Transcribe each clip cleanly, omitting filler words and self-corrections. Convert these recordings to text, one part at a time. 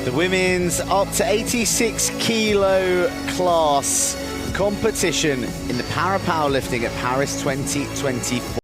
The women's up to 86 kilo class competition in the para-powerlifting at Paris 2024.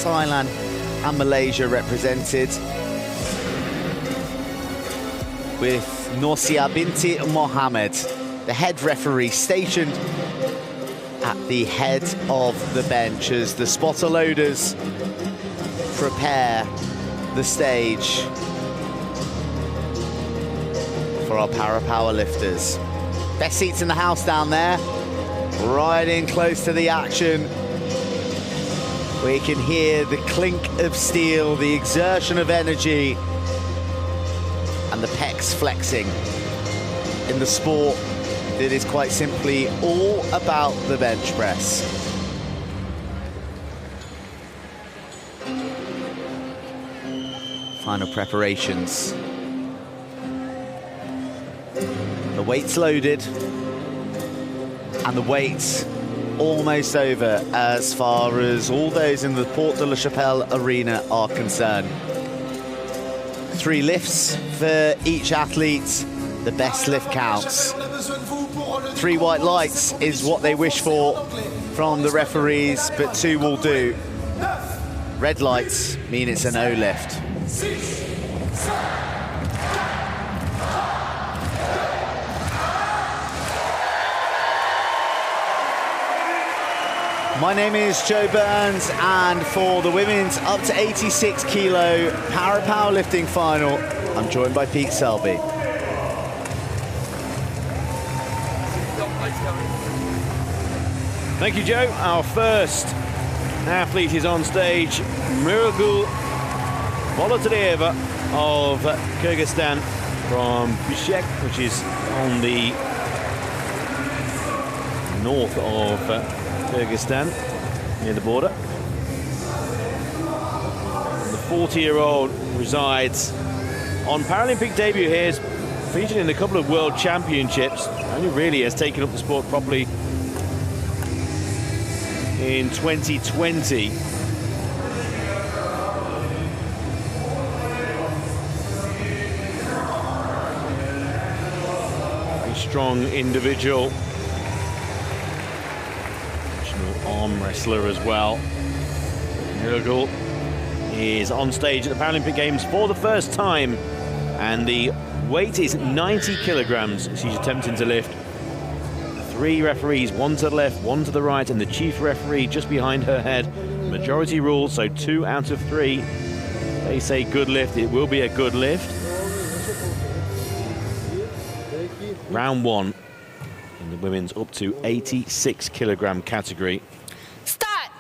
Thailand and Malaysia represented, with Norsia Binti Mohammed, the head referee, stationed at the head of the bench as the spotter loaders prepare the stage for our para-power lifters. Best seats in the house down there, right in close to the action. We can hear the clink of steel, the exertion of energy, and the pecs flexing in the sport that is quite simply all about the bench press. Final preparations. The weights loaded, and the weights almost over as far as all those in the Porte de la Chapelle arena are concerned. 3 lifts for each athlete. The best lift counts. 3 white lights is what they wish for from the referees, but 2 will do. Red lights mean it's a no lift. My name is Joe Burns, and for the women's up to 86 kilo para-powerlifting final, I'm joined by Pete Selby. Thank you, Joe. Our first athlete is on stage, Mirgul Bolotalieva of Kyrgyzstan from Bishkek, which is on the north of Kyrgyzstan, near the border. The 40-year-old resides on Paralympic debut here, is featured in a couple of world championships, only really has taken up the sport properly in 2020. strong individual. Professional arm wrestler as well. Mirgul is on stage at the Paralympic Games for the first time, and the weight is 90 kilograms she's attempting to lift. 3 referees, one to the left, one to the right, and the chief referee just behind her head. Majority rule, so 2 out of 3. They say good lift, it will be a good lift. Round 1 in the women's up to 86 kilogram category. Start!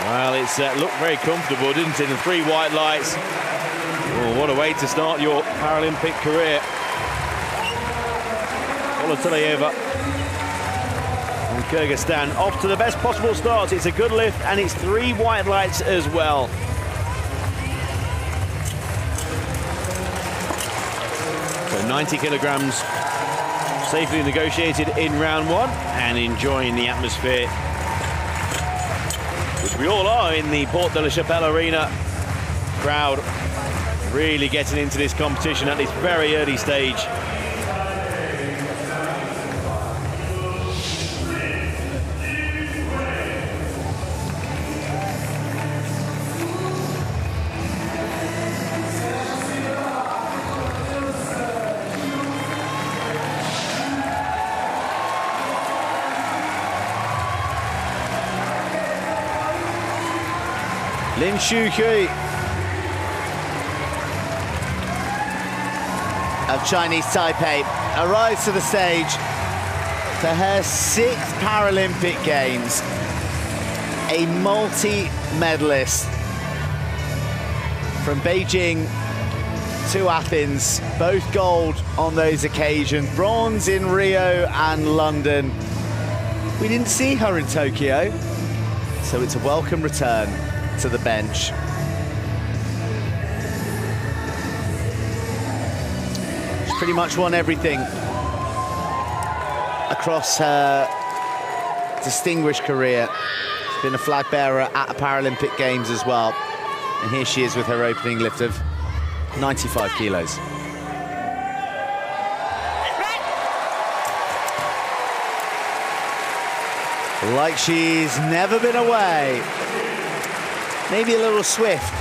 Well, it's looked very comfortable, didn't it? The 3 white lights. Oh, what a way to start your Paralympic career. Bolotalieva from Kyrgyzstan off to the best possible start. It's a good lift, and it's 3 white lights as well. So 90 kilograms safely negotiated in round 1, and enjoying the atmosphere, which we all are in the Porte de la Chapelle Arena. Crowd really getting into this competition at this very early stage. Tzu-Hui of Chinese Taipei arrives to the stage for her 6th Paralympic Games. A multi-medalist from Beijing to Athens, both gold on those occasions, bronze in Rio and London. We didn't see her in Tokyo, so it's a welcome return to the bench. She's pretty much won everything across her distinguished career. She's been a flag bearer at a Paralympic Games as well. And here she is with her opening lift of 95 kilos. Like she's never been away. Maybe a little swift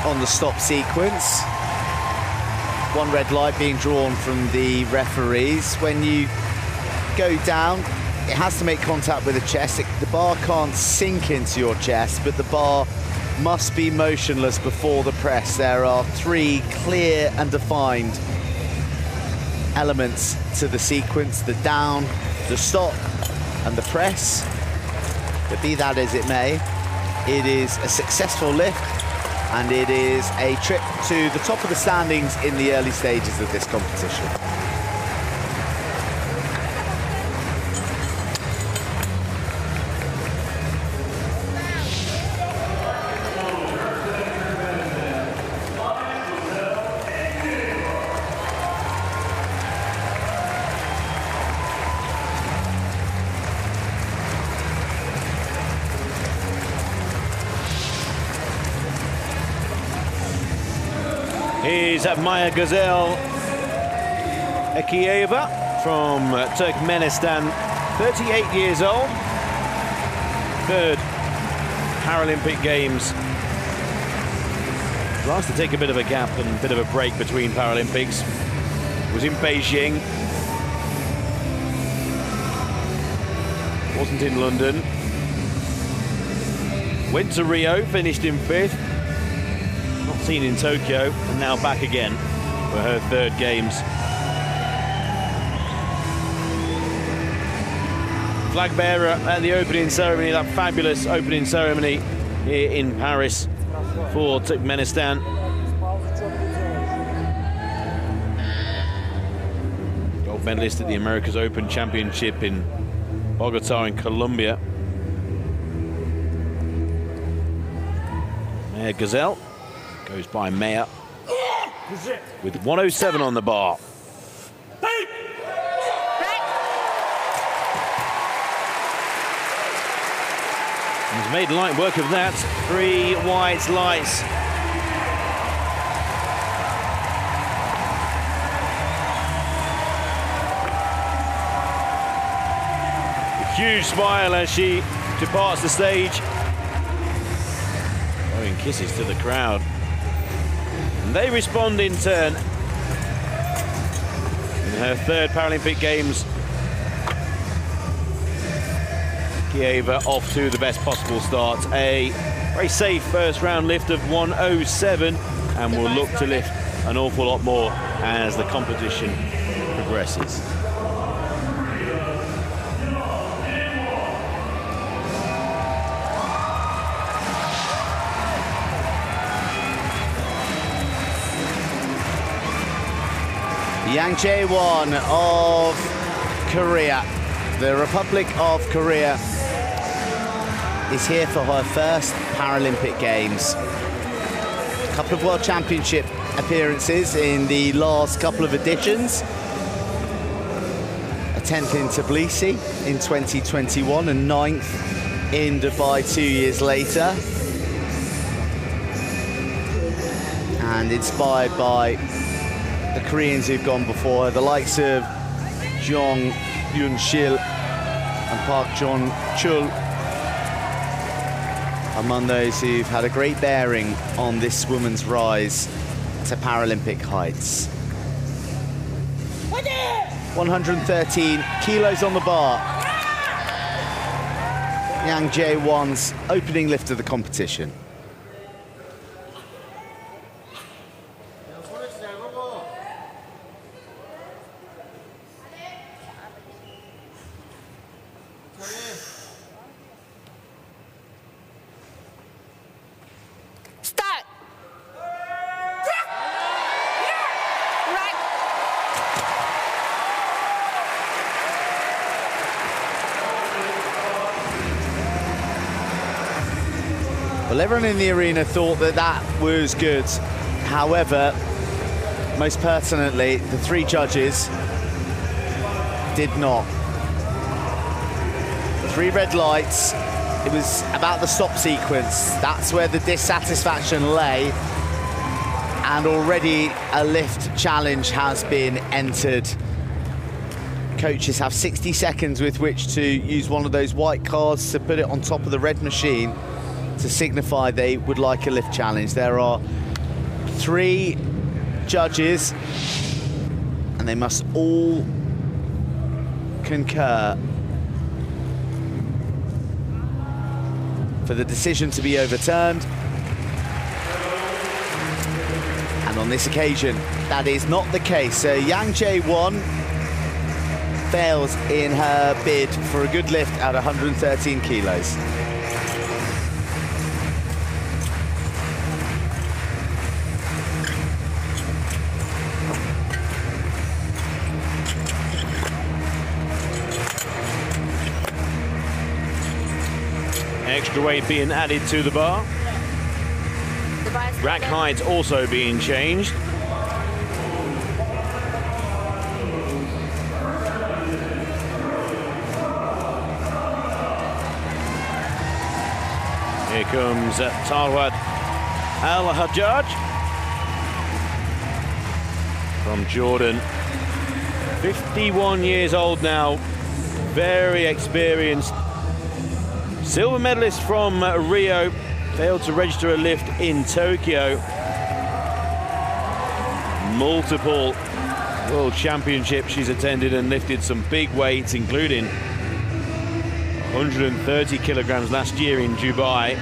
on the stop sequence. 1 red light being drawn from the referees. When you go down, it has to make contact with the chest. The bar can't sink into your chest, but the bar must be motionless before the press. There are 3 clear and defined elements to the sequence: the down, the stop, and the press. But be that as it may, it is a successful lift, and it is a trip to the top of the standings in the early stages of this competition. Here's Mayagozel Ekeyeva from Turkmenistan, 38 years old. 3rd Paralympic Games. Last to take a bit of a gap and a bit of a break between Paralympics was in Beijing. Wasn't in London. Went to Rio, finished in 5th. Not seen in Tokyo, and now back again for her 3rd Games. Flag bearer at the opening ceremony, that fabulous opening ceremony here in Paris for Turkmenistan. Gold medalist at the America's Open Championship in Bogota in Colombia. Mayagozel goes by Maya with 107 on the bar. He's made light work of that. 3 white lights. Huge smile as she departs the stage. Blowing kisses to the crowd. And they respond in turn. In her third Paralympic Games, Ekeyeva off to the best possible start. A very safe first round lift of 107, and will look to lift an awful lot more as the competition progresses. Yang Jaewon of Korea. The Republic of Korea is here for her first Paralympic Games. A couple of World Championship appearances in the last couple of editions. A 10th in Tbilisi in 2021 and 9th in Dubai 2 years later. And inspired by the Koreans who've gone before her, the likes of Jong Yoon-sil and Park Jon-chul, among those who've had a great bearing on this woman's rise to Paralympic heights. 113 kilos on the bar. Yang Jaewon's opening lift of the competition. Well, everyone in the arena thought that that was good. However, most pertinently, the three judges did not. 3 red lights. It was about the stop sequence. That's where the dissatisfaction lay. And already a lift challenge has been entered. Coaches have 60 seconds with which to use one of those white cards to put it on top of the red machine to signify they would like a lift challenge. There are 3 judges, and they must all concur for the decision to be overturned. And on this occasion, that is not the case. So Yang Jaewon fails in her bid for a good lift at 113 kilos. Extra weight being added to the bar. Rack height also being changed. Here comes Tharwh Alhajaj from Jordan. 51 years old now, very experienced. Silver medalist from Rio, failed to register a lift in Tokyo. Multiple World Championships she's attended and lifted some big weights, including 130 kilograms last year in Dubai.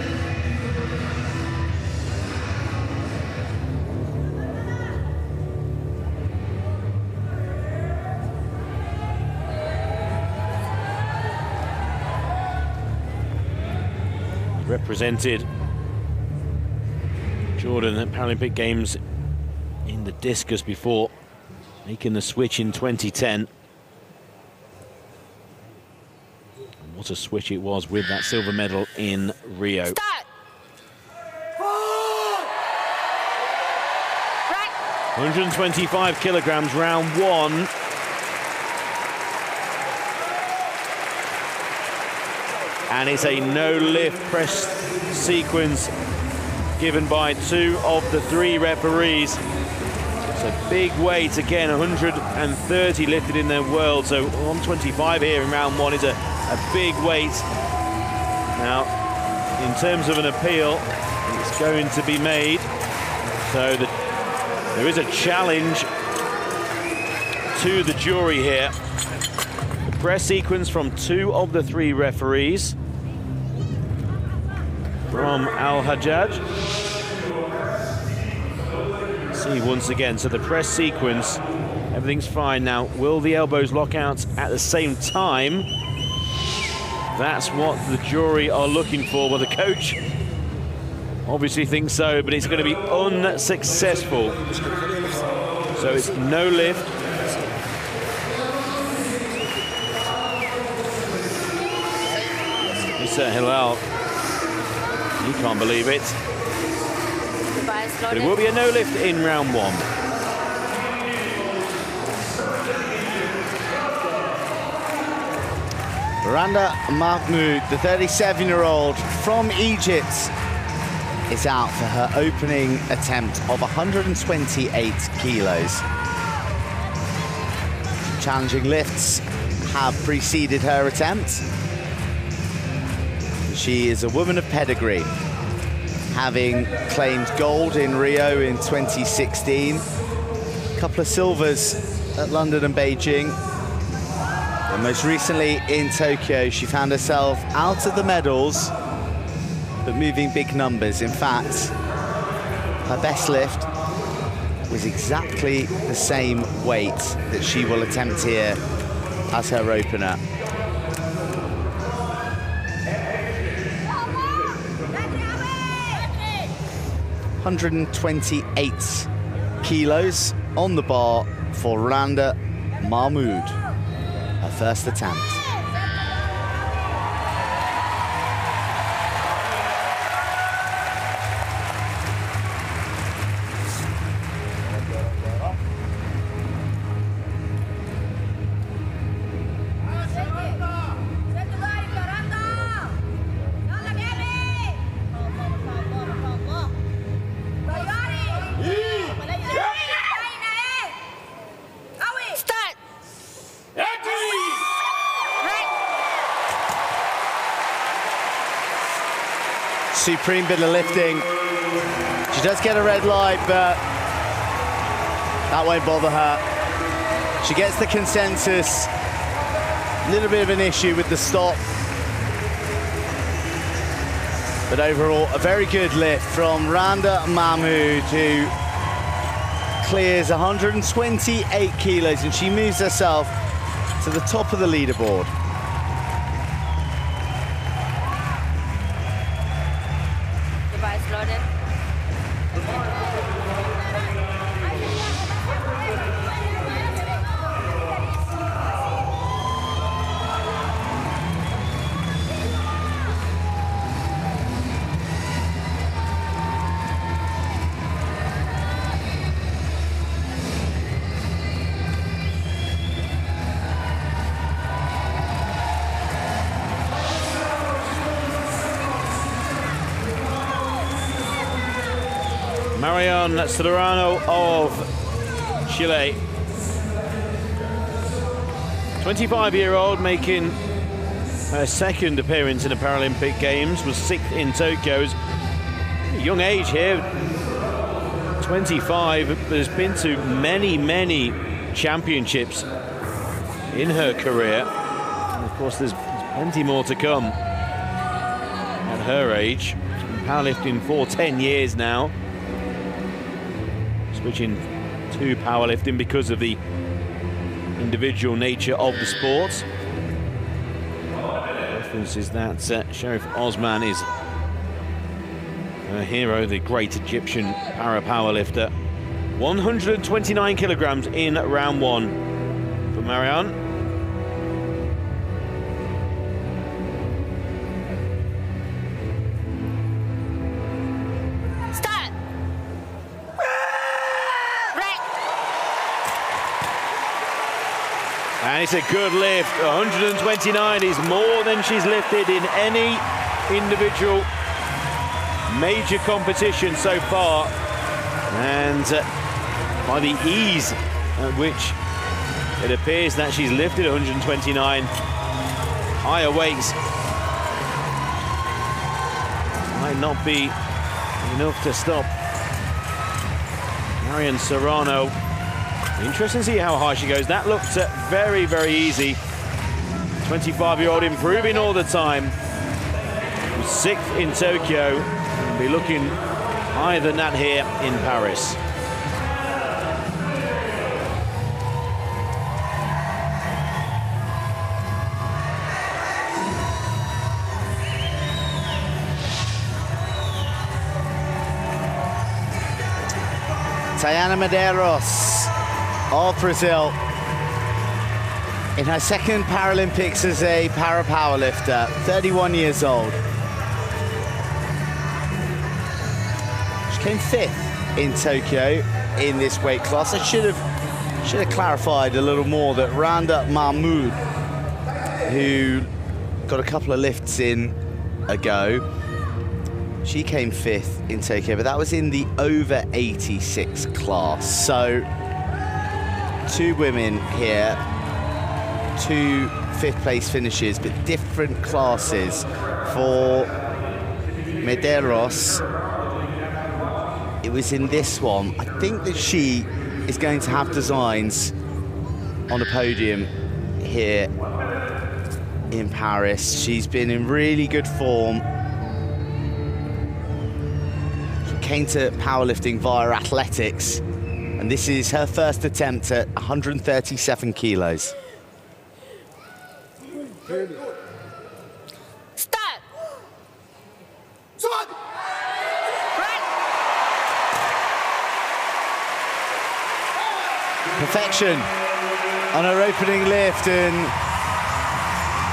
Represented Jordan at Paralympic Games in the discus before making the switch in 2010. And what a switch it was with that silver medal in Rio. Start. 125 kilograms, round 1. And it's a no-lift press sequence given by 2 of the 3 referees. It's a big weight again, 113 130 lifted in their world, so 125 here in round one is a big weight. Now, in terms of an appeal, it's going to be made. So there is a challenge to the jury here. The press sequence from 2 of the 3 referees. From Alhajaj. See once again, so the press sequence, everything's fine. Now, will the elbows lock out at the same time? That's what the jury are looking for. Well, the coach obviously thinks so, but it's going to be unsuccessful. So it's no lift. Mr. Hilal, he can't believe it. But it will be a no lift in round one. Randa Mahmoud, the 37-year-old from Egypt, is out for her opening attempt of 128 kilos. Challenging lifts have preceded her attempt. She is a woman of pedigree, having claimed gold in Rio in 2016, a couple of silvers at London and Beijing, and most recently in Tokyo. She found herself out of the medals, but moving big numbers. In fact, her best lift was exactly the same weight that she will attempt here as her opener. 128 kilos on the bar for Randa Mahmoud, her first attempt. Supreme bit of lifting. She does get a red light, but that won't bother her. She gets the consensus. A little bit of an issue with the stop. But overall, a very good lift from Randa Mahmoud, who clears 128 kilos, and she moves herself to the top of the leaderboard. Marion Serrano of Chile. 25-year-old making her second appearance in the Paralympic Games, was 6th in Tokyo's. Young age here, 25, but has been to many championships in her career. And of course, there's plenty more to come at her age. She's been powerlifting for 10 years now. Switching to powerlifting because of the individual nature of the sport. The difference is that Sharif Osman is a hero, the great Egyptian para-powerlifter. 129 kilograms in round one for Marion. And it's a good lift. 129 is more than she's lifted in any individual major competition so far. And by the ease at which It appears that she's lifted 129 higher weights. Might not be enough to stop Marion Serrano. Interesting to see how high she goes. That looked very, very easy. 25-year-old improving all the time. 6th in Tokyo. Will be looking higher than that here in Paris. Tayana Medeiros of Brazil in her 2nd Paralympics as a para-powerlifter, 31 years old. She came 5th in Tokyo in this weight class. I should have clarified a little more that Randa Mahmoud, who got a couple of lifts in ago, she came 5th in Tokyo, but that was in the over 86 class. So 2 women here, 2 5th place finishes, but different classes. For Medeiros, it was in this one. I think that she is going to have designs on the podium here in Paris. She's been in really good form. Came to powerlifting via athletics, and this is her first attempt at 137 kilos. Start! Perfection on her opening lift, and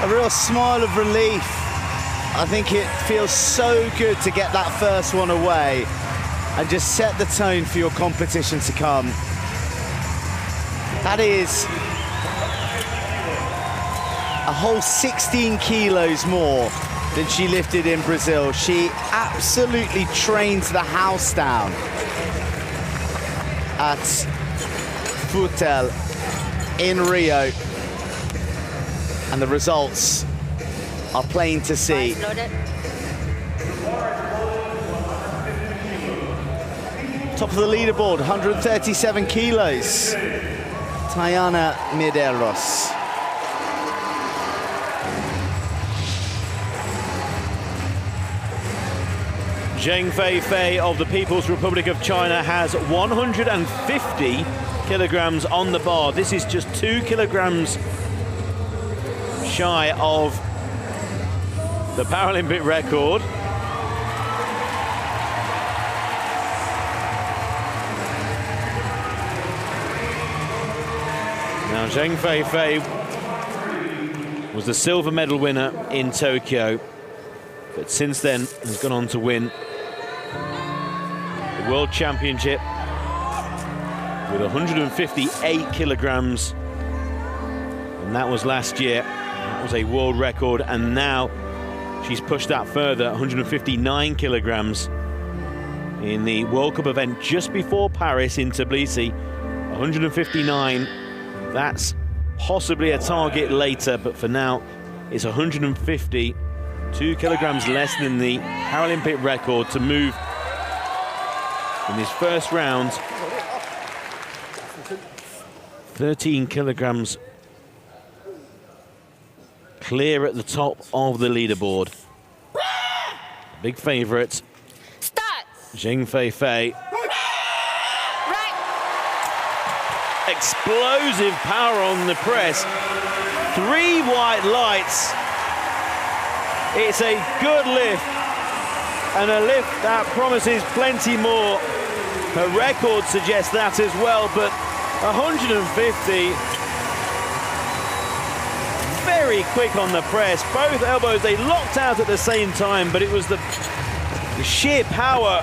a real smile of relief. I think it feels so good to get that first one away and just set the tone for your competition to come. That is a whole 16 kilos more than she lifted in Brazil. She absolutely trained the house down at Futel in Rio, and the results are plain to see. Top of the leaderboard, 137 kilos. Tayana Medeiros. Zheng Feifei of the People's Republic of China has 150 kilograms on the bar. This is just 2 kilograms shy of the Paralympic record. Now, Zheng Feifei was the silver medal winner in Tokyo, but since then has gone on to win the World Championship with 158 kilograms, and that was last year. That was a world record, and now she's pushed that further, 159 kilograms in the World Cup event just before Paris in Tbilisi. 159. That's possibly a target later, but for now, it's 150, 2 kilograms less than the Paralympic record to move in this first round. 13 kilograms clear at the top of the leaderboard. Big favourite, Zheng Feifei. Explosive power on the press. 3 white lights. It's a good lift, and a lift that promises plenty more. Her record suggests that as well, but 150. Very quick on the press. Both elbows, they locked out at the same time, but it was the sheer power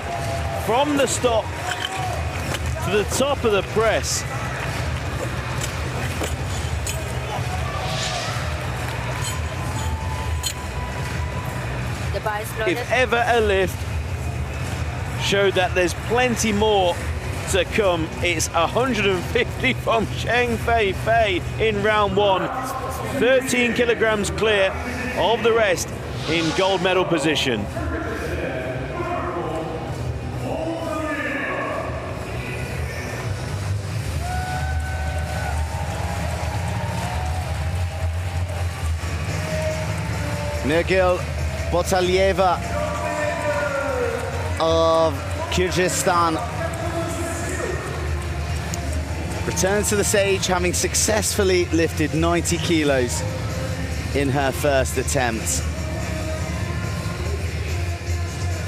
from the stop to the top of the press. The bar is loaded. If ever a lift showed that there's plenty more to come. It's 150 from Zheng Feifei in round 1. 13 kilograms clear of the rest in gold medal position. Mirgul Bolotalieva of Kyrgyzstan returns to the stage, having successfully lifted 90 kilos in her first attempt.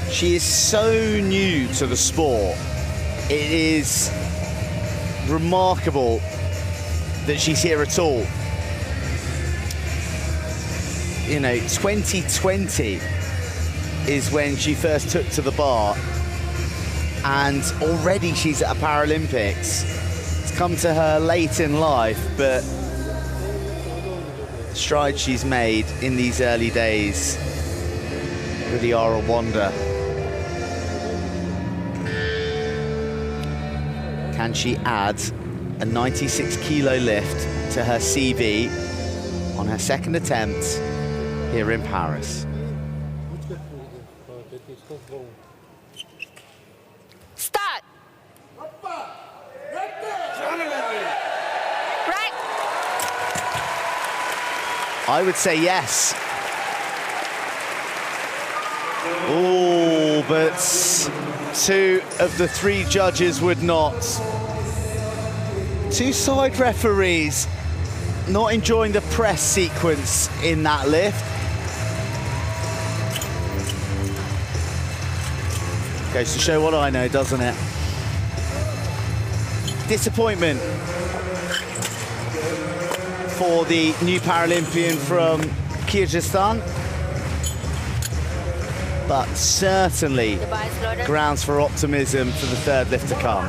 She is so new to the sport. It is remarkable that she's here at all. You know, 2020 is when she first took to the bar, and already she's at a Paralympics. It's come to her late in life, but the strides she's made in these early days really are a wonder. Can she add a 96 kilo lift to her CV on her second attempt here in Paris? Start. Right. I would say yes. Oh, but 2 of the 3 judges would not. 2 side referees not enjoying the press sequence in that lift. Goes to show what I know, doesn't it? Disappointment for the new Paralympian from Kyrgyzstan, but certainly grounds for optimism for the third lift to come.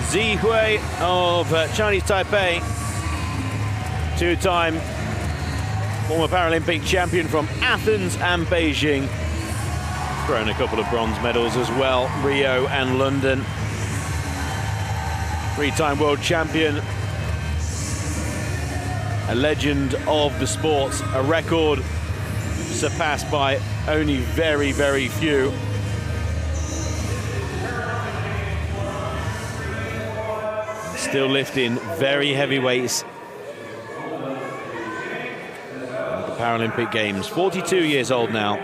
Tzu-Hui of Chinese Taipei, 2-time former Paralympic champion from Athens and Beijing. Thrown a couple of bronze medals as well, Rio and London. 3-time world champion, a legend of the sports, a record surpassed by only very, very few. Still lifting very heavy weights at the Paralympic Games. 42 years old now.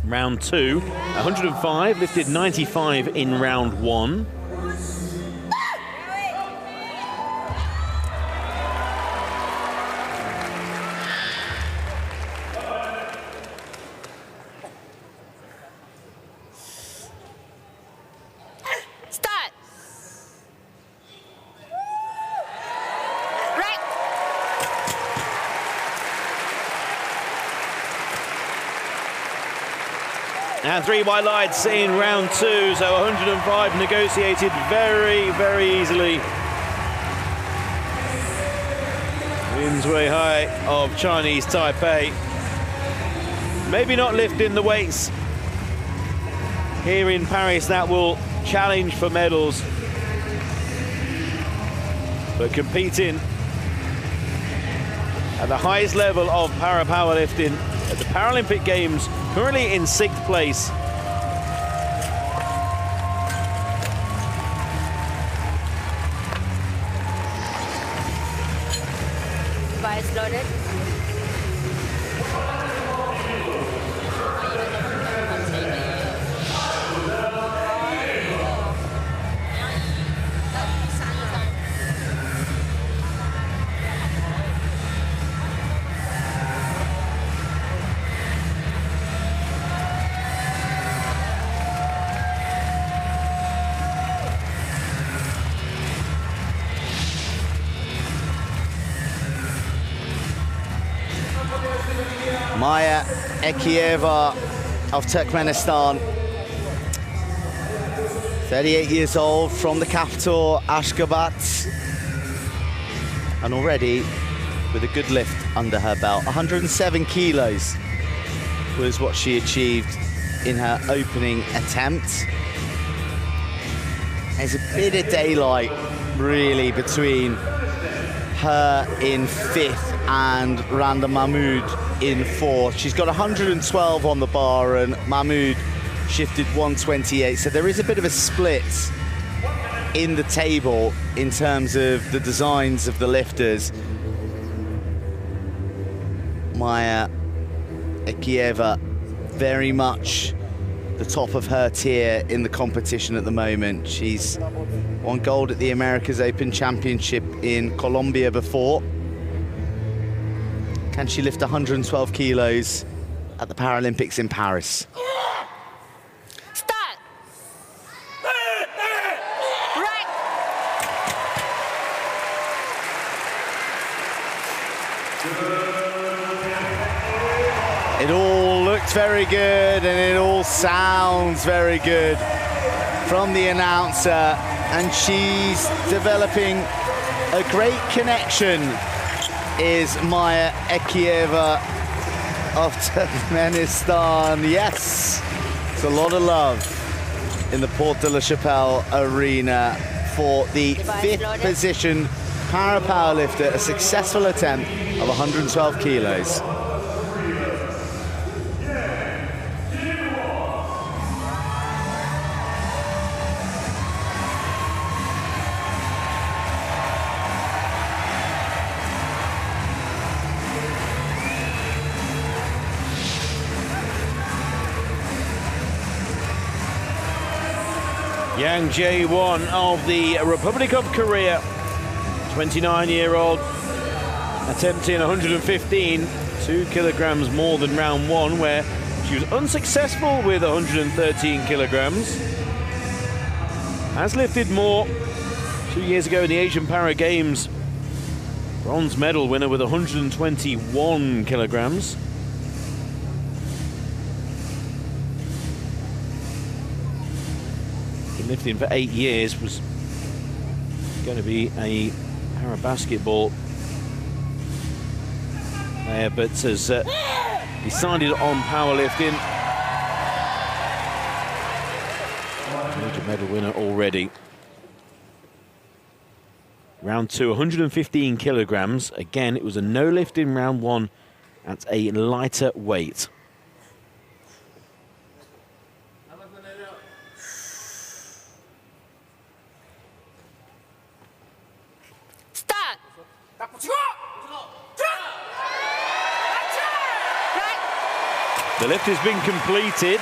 Round 2, 105, lifted 95 in round 1. And 3 white lights in round 2, so 105 negotiated very, very easily. Tzu-Hui of Chinese Taipei. Maybe not lifting the weights here in Paris that will challenge for medals, but competing at the highest level of powerlifting at the Paralympic Games, currently in 6th place. Device loaded. Ekeyeva of Turkmenistan 38 years old, from the capital, Ashgabat. And already with a good lift under her belt. 107 kilos was what she achieved in her opening attempt. There's a bit of daylight, really, between her in 5th and Randa Mahmoud in 4th. She's got 112 on the bar, and Mahmoud shifted 128. So there is a bit of a split in the table in terms of the designs of the lifters. Maya Ekeyeva very much the top of her tier in the competition at the moment. She's won gold at the Americas Open Championship in Colombia before. Can she lift 112 kilos at the Paralympics in Paris? Start. Right. It all looks very good and it all sounds very good from the announcer, and she's developing a great connection, is Maya Ekeyeva of Turkmenistan. Yes, it's a lot of love in the Porte de la Chapelle arena for the 5th position para-powerlifter, a successful attempt of 112 kilos. Young Jaewon of the Republic of Korea, 29-year-old, attempting 115, 2 kilograms more than round 1, where she was unsuccessful with 113 kilograms. Has lifted more 2 years ago in the Asian Para Games. Bronze medal winner with 121 kilograms. Lifting for 8 years, was going to be a para basketball player, but has decided on powerlifting. Major medal winner already. Round 2, 115 kilograms. Again, it was a no lift in round 1 at a lighter weight. The lift has been completed,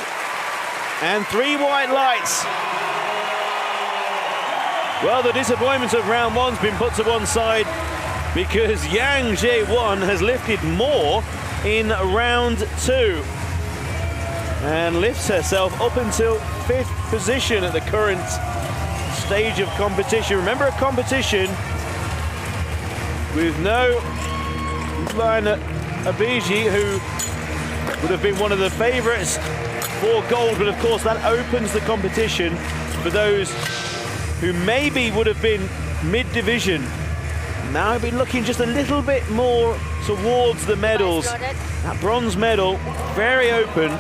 and 3 white lights. Well, the disappointment of round 1's been put to one side, because Yang Jaewon has lifted more in round 2 and lifts herself up until 5th position at the current stage of competition. Remember, a competition with no Loveline Obiji, who would have been one of the favourites for gold, but of course that opens the competition for those who maybe would have been mid-division. Now I've been looking just a little bit more towards the medals. That bronze medal, very open.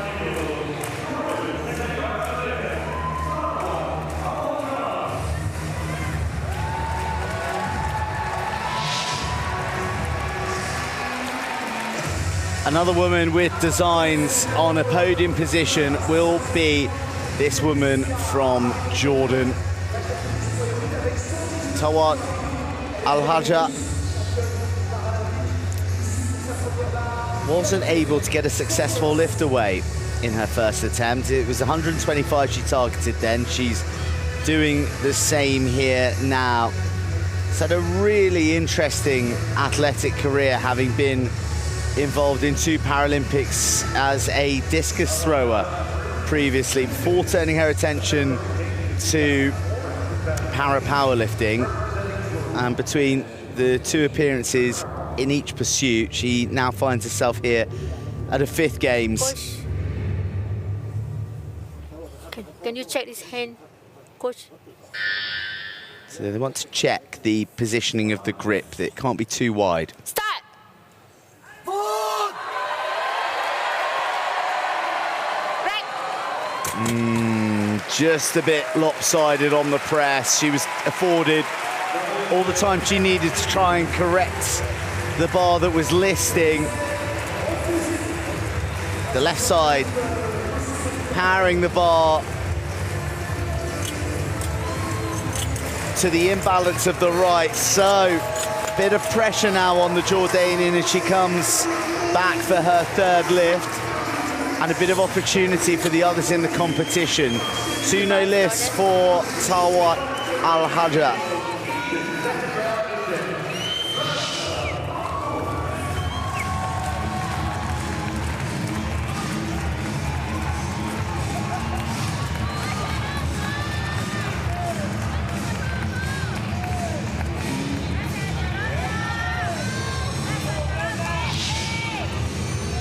Another woman with designs on a podium position will be this woman from Jordan. Tharwh Alhajaj wasn't able to get a successful lift away in her first attempt. It was 125 she targeted then. She's doing the same here now. She's had a really interesting athletic career, having been involved in 2 Paralympics as a discus thrower previously, before turning her attention to para-powerlifting. And between the 2 appearances in each pursuit, she now finds herself here at her 5th games. Can you check this hand? Coach. So they want to check the positioning of the grip, that it can't be too wide. Start. Just a bit lopsided on the press. She was afforded all the time she needed to try and correct the bar that was listing. The left side powering the bar to the imbalance of the right. So, bit of pressure now on the Jordanian as she comes back for her third lift. And a bit of opportunity for the others in the competition. 2-no lifts for Tharwh Alhajaj.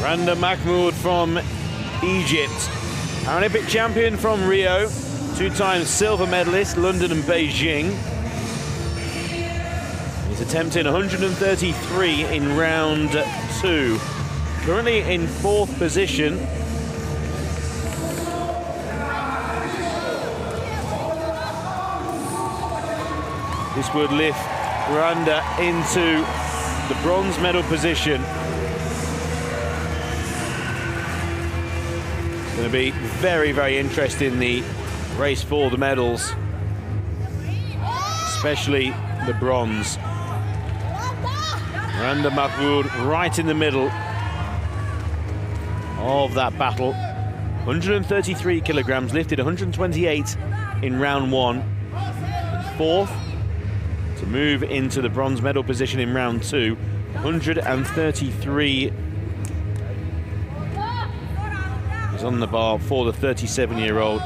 Randa Mahmoud from Egypt, Paralympic champion from Rio, 2-time silver medalist, London and Beijing. He's attempting 133 in round 2. Currently in 4th position. This would lift Randa into the bronze medal position. Going to be very, very interesting, the race for the medals, especially the bronze. Randa Mahmoud right in the middle of that battle. 133 kilograms, lifted 128 in round 1. 4th to move into the bronze medal position in round 2. 133 on the bar for the 37-year-old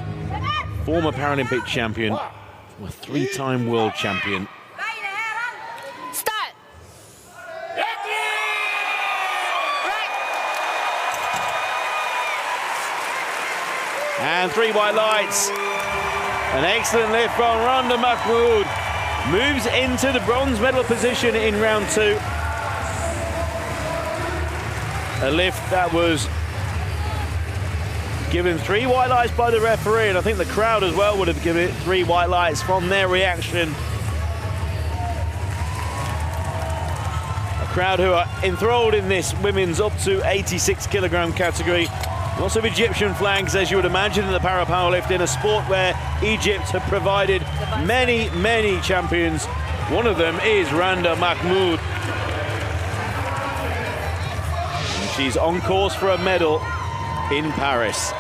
former Paralympic champion, a 3-time world champion. Start. And 3 white lights. An excellent lift from Randa Mahmoud. Moves into the bronze medal position in round 2. A lift that was given 3 white lights by the referee, and I think the crowd as well would have given it 3 white lights from their reaction. A crowd who are enthralled in this women's up to 86 kilogram category. Lots of Egyptian flags, as you would imagine, in the para-powerlifting, a sport where Egypt have provided many, many champions. One of them is Randa Mahmoud. And she's on course for a medal in Paris.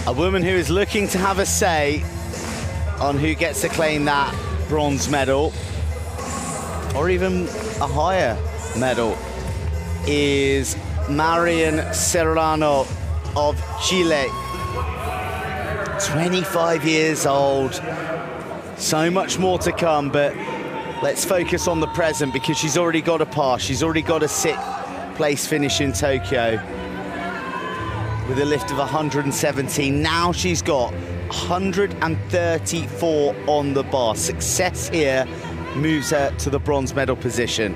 A woman who is looking to have a say on who gets to claim that bronze medal, or even a higher medal, is Marion Serrano of Chile. 25 years old, so much more to come, but let's focus on the present because she's already got a pass. She's already got a 6th place finish in Tokyo with a lift of 117. Now she's got 134 on the bar. Success here moves her to the bronze medal position.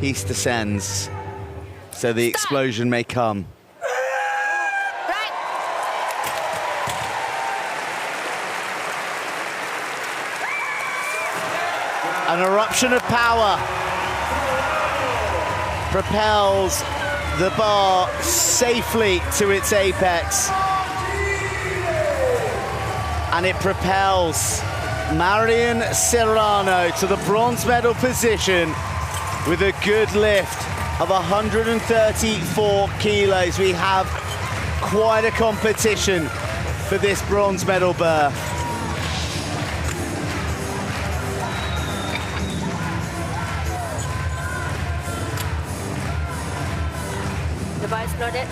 Peace descends, so the explosion may come. An eruption of power propels the bar safely to its apex. And it propels Marion Serrano to the bronze medal position with a good lift of 134 kilos. We have quite a competition for this bronze medal berth. Device loaded.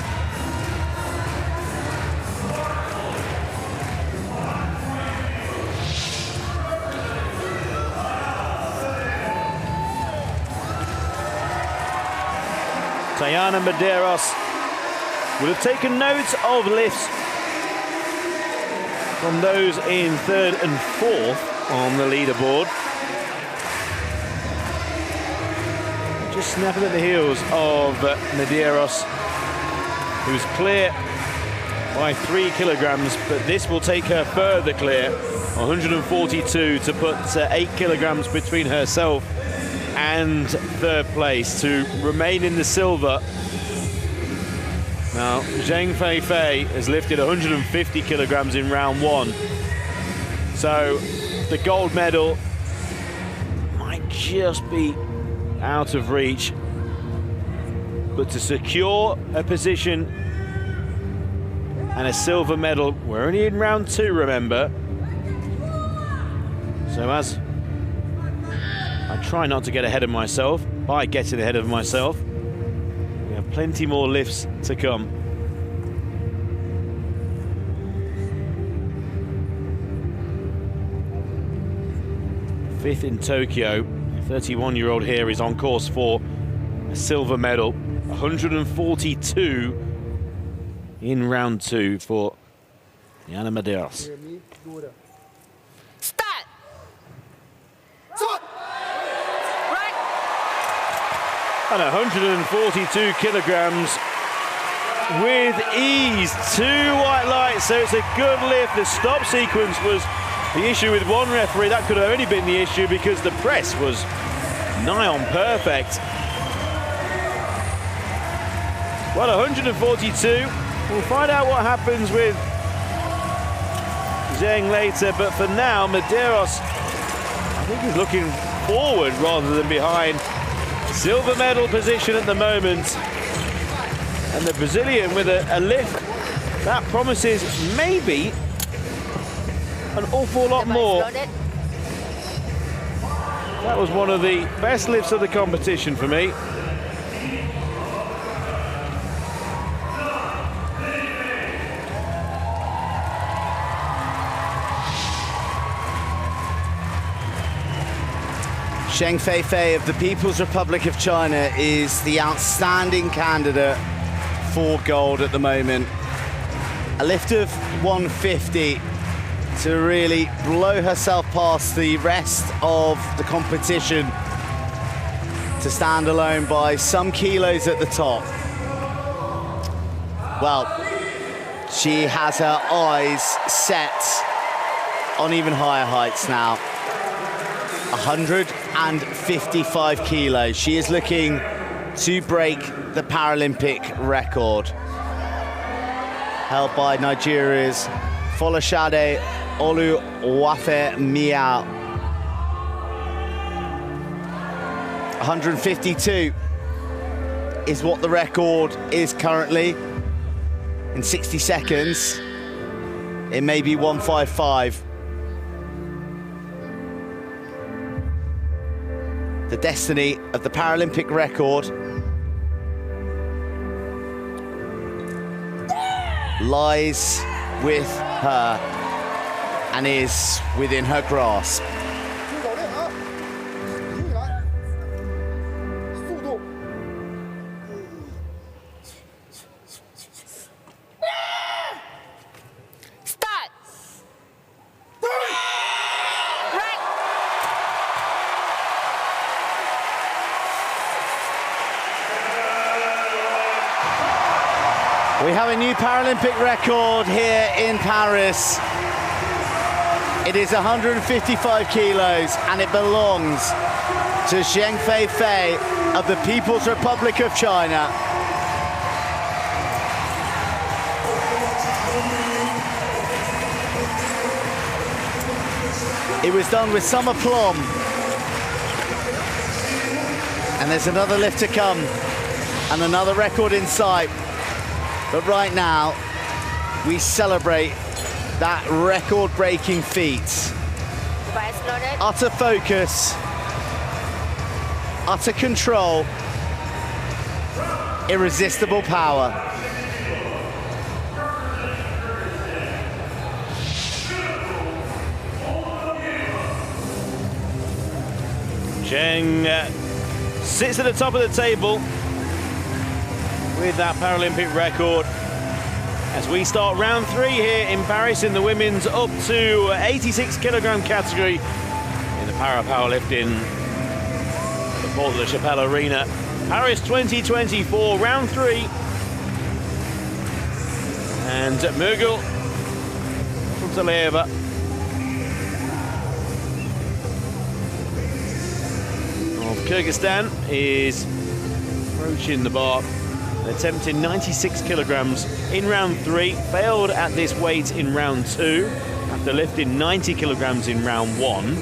Tayana Medeiros will have taken notes of lifts from those in third and fourth on the leaderboard. Just snapping at the heels of Medeiros, who's clear by 3 kilograms, but this will take her further clear, 142, to put 8 kilograms between herself and third place to remain in the silver. Now, Zheng Feifei has lifted 150 kilograms in round 1. So the gold medal might just be out of reach. But to secure a position and a silver medal, we're only in round 2, remember. So as I try not to get ahead of myself by getting ahead of myself, we have plenty more lifts to come. Fifth in Tokyo, 31-year-old here is on course for a silver medal. 142 in round 2 for Tayana Medeiros. Start. And 142 kilograms with ease. 2 white lights, so it's a good lift. The stop sequence was the issue with one referee. That could have only been the issue because the press was nigh on perfect. Well, 142. We'll find out what happens with Zheng later, but for now, Medeiros, I think he's looking forward rather than behind. Silver medal position at the moment. And the Brazilian with a lift that promises maybe an awful lot more. That was one of the best lifts of the competition for me. Zheng Feifei of the People's Republic of China is the outstanding candidate for gold at the moment. A lift of 150 to really blow herself past the rest of the competition, to stand alone by some kilos at the top. Well, she has her eyes set on even higher heights now. 155 kilos. She is looking to break the Paralympic record, held by Nigeria's Folashade Oluwafe Mia. 152 is what the record is currently. In 60 seconds, it may be 155. The destiny of the Paralympic record lies with her and is within her grasp. We have a new Paralympic record here in Paris. It is 155 kilos and it belongs to Zheng Feifei of the People's Republic of China. It was done with some aplomb. And there's another lift to come and another record in sight. But right now, we celebrate that record-breaking feat. Device loaded. Utter focus, utter control, irresistible power. Zheng sits at the top of the table with that Paralympic record as we start round 3 here in Paris in the women's up to 86 kilogram category in the powerlifting at the Porte de la Chapelle Arena. Paris 2024, round 3. And Mirgul, Bolotalieva, of Kyrgyzstan is approaching the bar, attempting 96 kilograms in round 3, failed at this weight in round 2 after lifting 90 kilograms in round 1.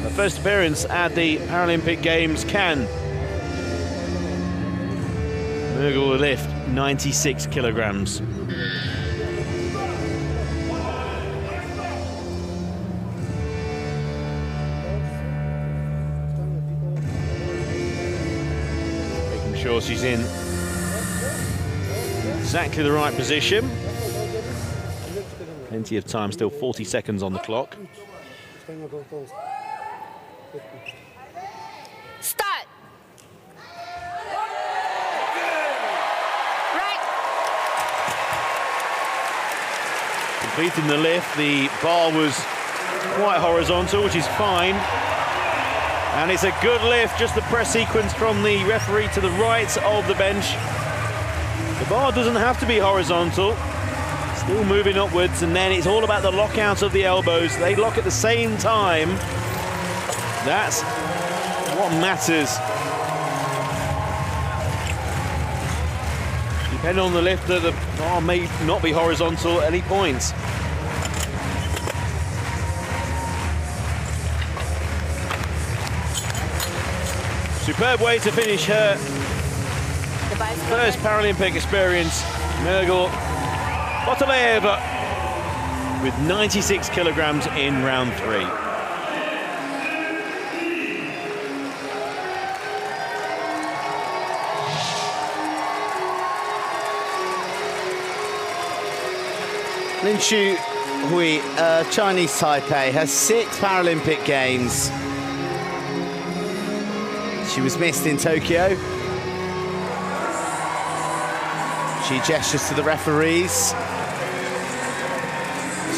The first appearance at the Paralympic Games, can Mirgul lift 96 kilograms? Sure she's in exactly the right position. Plenty of time, still 40 seconds on the clock. Start. Right. Completing the lift, the bar was quite horizontal, which is fine. And it's a good lift, just the press sequence from the referee to the right of the bench. The bar doesn't have to be horizontal, still moving upwards, and then it's all about the lockout of the elbows. They lock at the same time. That's what matters. Depending on the lift, the bar may not be horizontal at any point. Superb way to finish her first Paralympic experience. Mirgul Bolotalieva with 96 kilograms in round 3. Lin Tzu-Hui, Chinese Taipei, her 6th Paralympic Games. She was missed in Tokyo. She gestures to the referees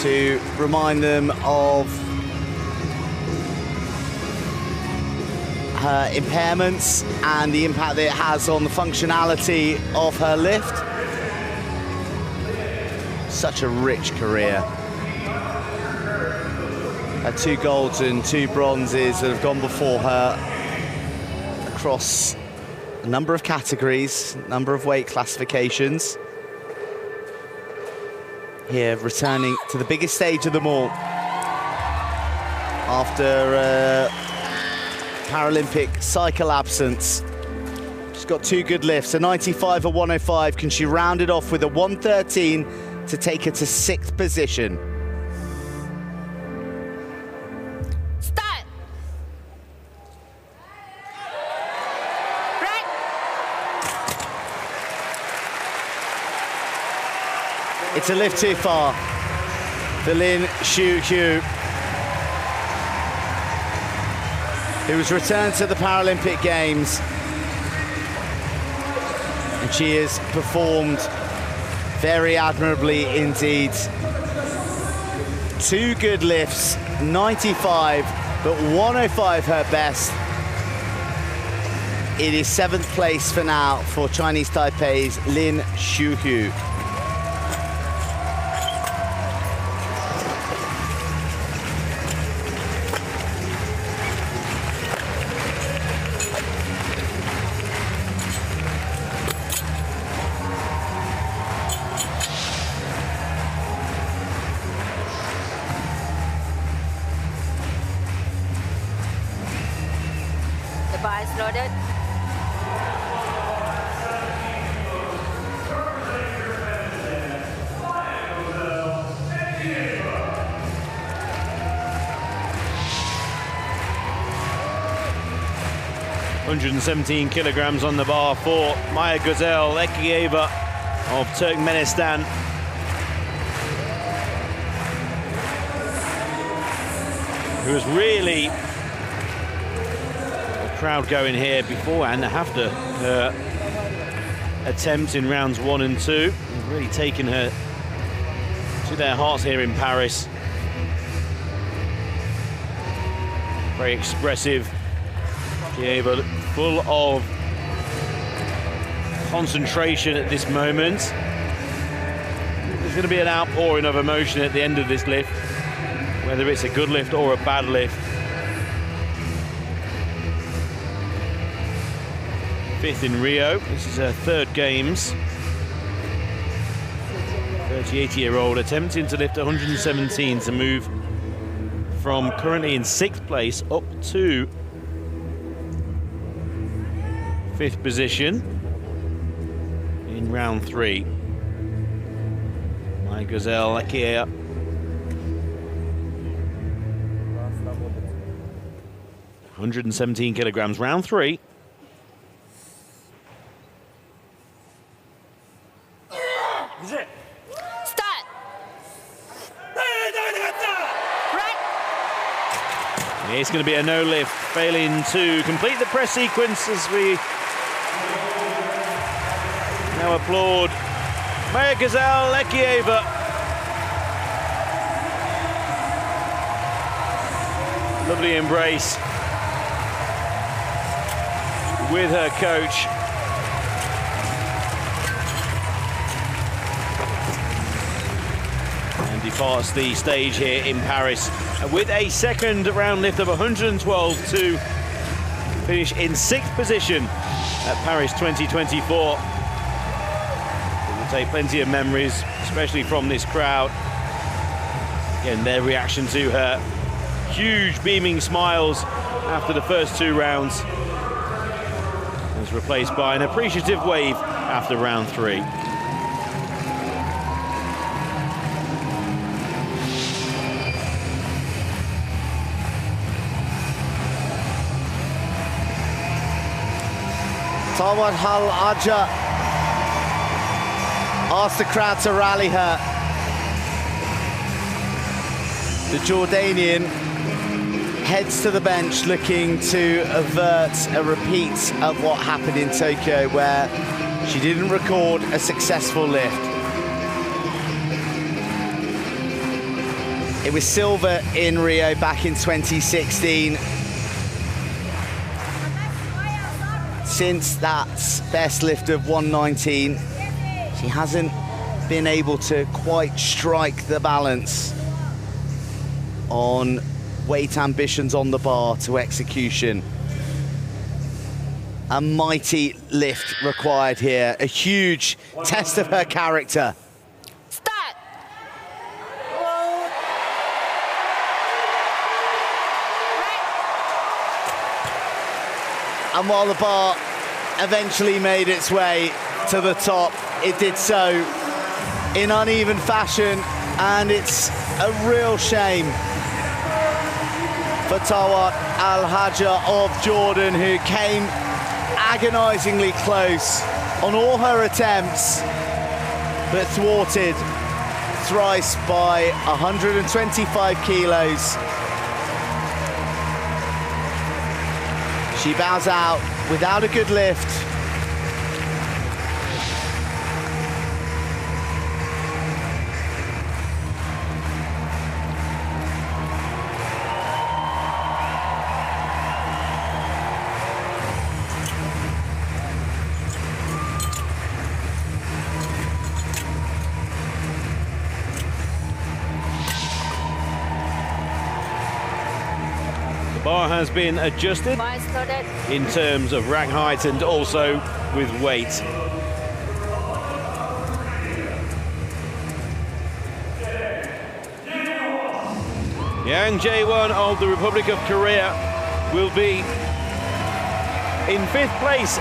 to remind them of her impairments and the impact that it has on the functionality of her lift. Such a rich career. Her 2 golds and 2 bronzes that have gone before her across a number of categories, number of weight classifications. Here, returning to the biggest stage of them all after Paralympic cycle absence. She's got 2 good lifts, a 95, a 105. Can she round it off with a 113 to take her to 6th position? It's a lift too far for Lin Tzu-Hui, who was returned to the Paralympic Games. And she has performed very admirably indeed. 2 good lifts, 95, but 105 her best. It is 7th place for now for Chinese Taipei's Lin Tzu-Hui. 117 kilograms on the bar for Mayagozel, Ekeyeva of Turkmenistan. Who was really a crowd going here before and after her attempt in rounds 1 and 2. Has really taken her to their hearts here in Paris. Very expressive. Ekeyeva full of concentration at this moment. There's going to be an outpouring of emotion at the end of this lift, whether it's a good lift or a bad lift. 5th in Rio. This is her 3rd games. 38-year-old attempting to lift 117 to move from currently in 6th place up to 5th position in round 3. Mayagozel, Ekeyeva. 117 kilograms, round 3. Start. Right. It's going to be a no lift, failing to complete the press sequence as we now applaud Mayagozel, Ekeyeva. Lovely embrace with her coach. And departs the stage here in Paris with a 2nd round lift of 112 to finish in 6th position at Paris 2024. It will take plenty of memories, especially from this crowd. Again, their reaction to her huge beaming smiles after the first 2 rounds was replaced by an appreciative wave after round 3. Tharwh Alhajaj asked the crowd to rally her. The Jordanian heads to the bench looking to avert a repeat of what happened in Tokyo, where she didn't record a successful lift. It was silver in Rio back in 2016. Since that best lift of 119, she hasn't been able to quite strike the balance on weight ambitions on the bar to execution. A mighty lift required here, a huge test of her character. Start. And while the bar eventually made its way to the top, it did so in uneven fashion, and it's a real shame for Tharwh Alhajaj of Jordan, who came agonizingly close on all her attempts, but thwarted thrice by 125 kilos. She bows out without a good lift. Bar has been adjusted Bias loaded. in terms of rack height and also with weight. Young Jaewon of the Republic of Korea will be in 5th place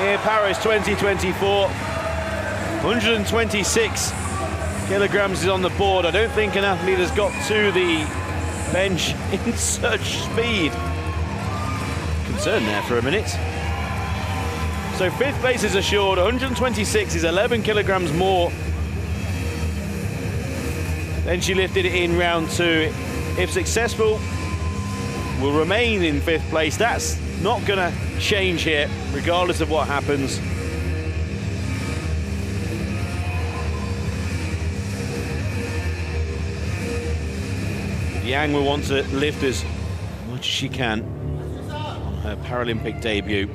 in Paris 2024. 126 kilograms is on the board. I don't think an athlete has got to the bench in such speed. Concerned there for a minute. So 5th place is assured. 126 is 11 kilograms more than she lifted in round 2. If successful, will remain in 5th place. That's not going to change here, regardless of what happens. Yang will want to lift as much as she can on her Paralympic debut.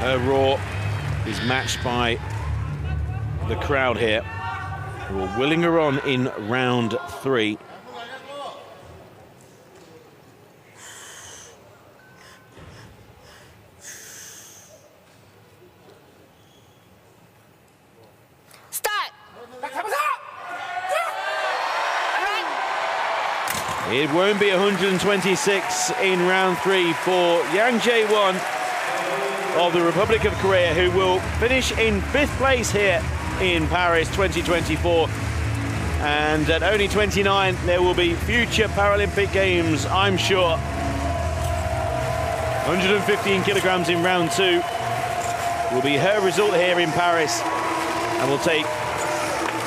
Her roar is matched by the crowd here, who are willing her on in round 3. It won't be 126 in round 3 for Yang Jaewon of the Republic of Korea, who will finish in 5th place here in Paris 2024. And at only 29, there will be future Paralympic Games, I'm sure. 115 kilograms in round 2 will be her result here in Paris, and will take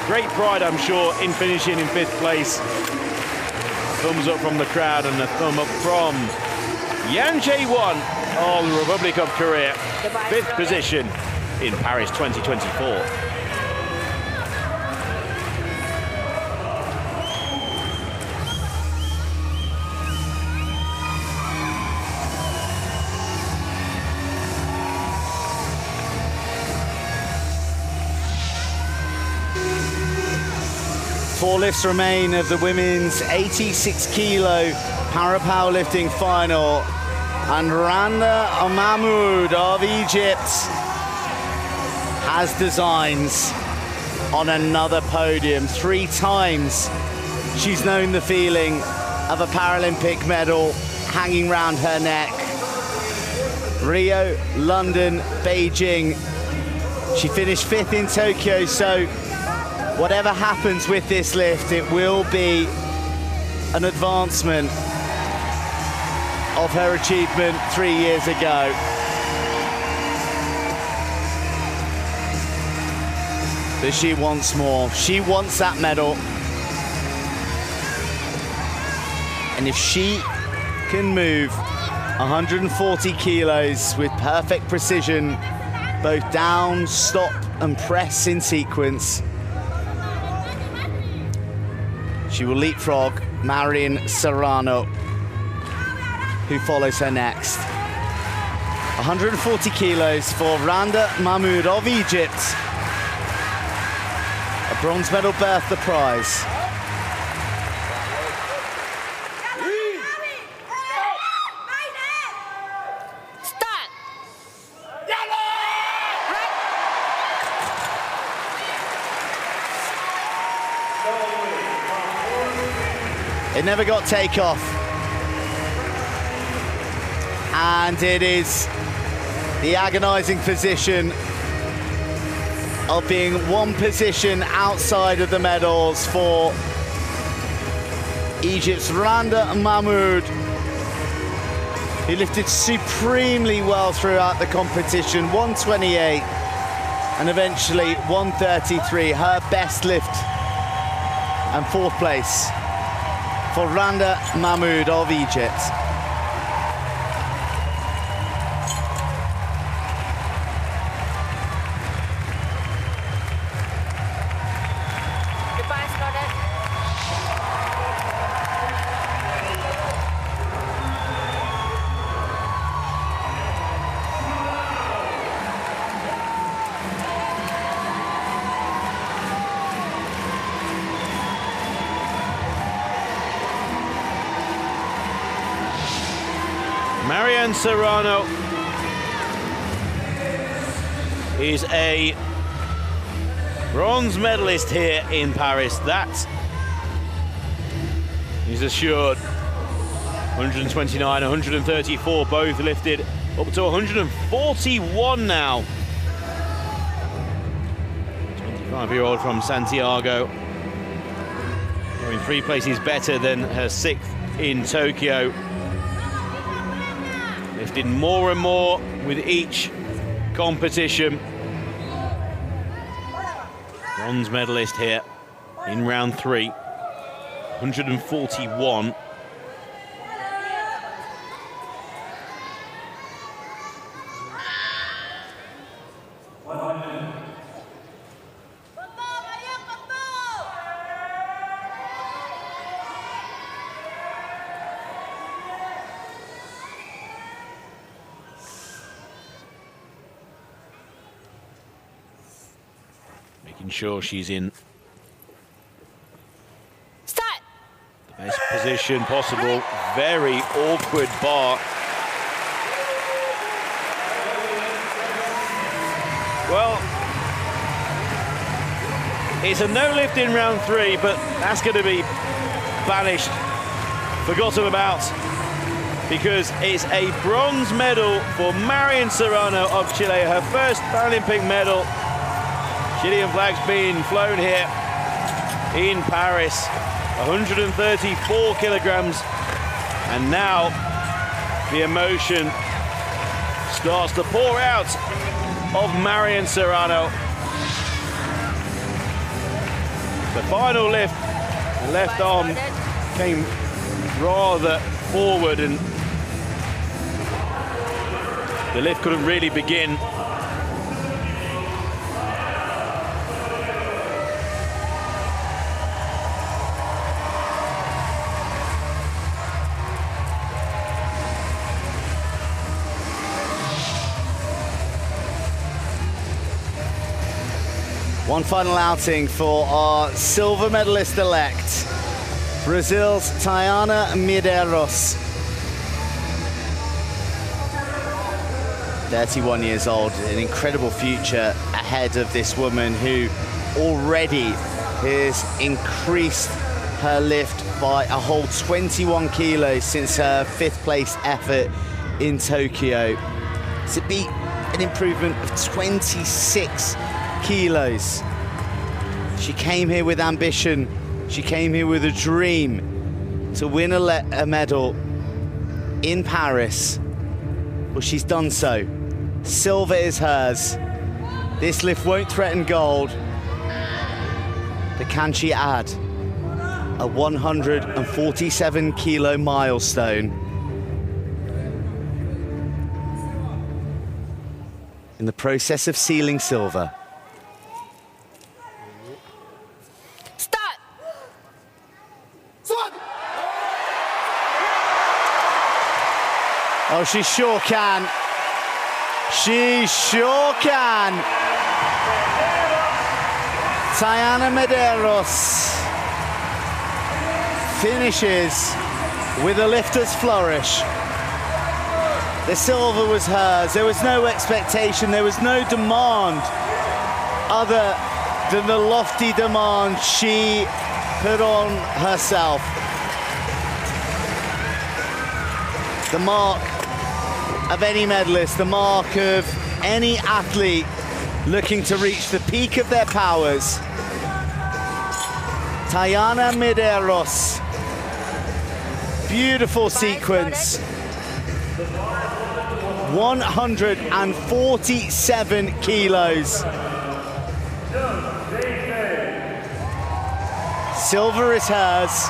great pride, I'm sure, in finishing in 5th place. Thumbs up from the crowd and a thumb up from Yang Jaewon of the Republic of Korea. 5th position in Paris 2024. Four lifts remain of the women's 86 kilo para-powerlifting final. And Randa Mahmoud of Egypt has designs on another podium. 3 times she's known the feeling of a Paralympic medal hanging round her neck. Rio, London, Beijing. She finished 5th in Tokyo, so whatever happens with this lift, it will be an advancement of her achievement 3 years ago. But she wants more. She wants that medal. And if she can move 140 kilos with perfect precision, both down, stop, and press in sequence, she will leapfrog Marion Serrano, who follows her next. 140 kilos for Randa Mahmoud of Egypt. A bronze medal berth the prize. It never got takeoff. And it is the agonizing position of being 1 position outside of the medals for Egypt's Randa Mahmoud, who lifted supremely well throughout the competition. 128 and eventually 133, her best lift, and 4th place for Randa Mahmoud of Egypt. Goodbye, Scarlett. Marion Serrano is a bronze medalist here in Paris. That is assured. 129, 134, both lifted up to 141 now. 25-year-old from Santiago, going 3 places better than her 6th in Tokyo. Lifting more and more with each competition. Bronze medalist here in round 3, 141. Making sure she's in the best position possible. Very awkward bar. Well, it's a no lift in round 3, but that's going to be banished, forgotten about, because it's a bronze medal for Marion Serrano of Chile, her first Paralympic medal. Chilean flag's being flown here in Paris, 134 kilograms, and now the emotion starts to pour out of Marion Serrano. The final lift, the left arm came rather forward and the lift couldn't really begin. One final outing for our silver medalist-elect, Brazil's Tayana Medeiros. 31 years old, an incredible future ahead of this woman who already has increased her lift by a whole 21 kilos since her 5th place effort in Tokyo. To be an improvement of 26 kilos. She came here with ambition. She came here with a dream to win a medal in Paris. Well, she's done so. Silver is hers. This lift won't threaten gold. But can she add a 147 kilo milestone in the process of sealing silver? Oh, she sure can. She sure can. Tayana Medeiros finishes with a lifter's flourish. The silver was hers. There was no expectation. There was no demand other than the lofty demand she put on herself. The mark of any medalist, the mark of any athlete looking to reach the peak of their powers. Tayana Medeiros, beautiful sequence. 147 kilos. Silver is hers,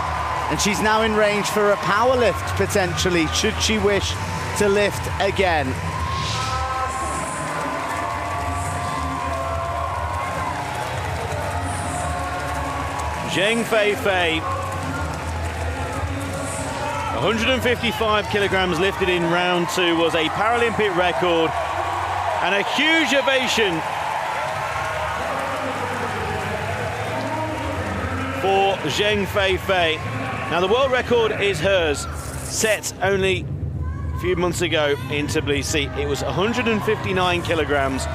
and she's now in range for a power lift potentially, should she wish to lift again. Zheng Feifei, 155 kilograms lifted in round 2 was a Paralympic record, and a huge ovation for Zheng Feifei. Now the world record is hers, set only a few months ago in Tbilisi. It was 159 kilograms.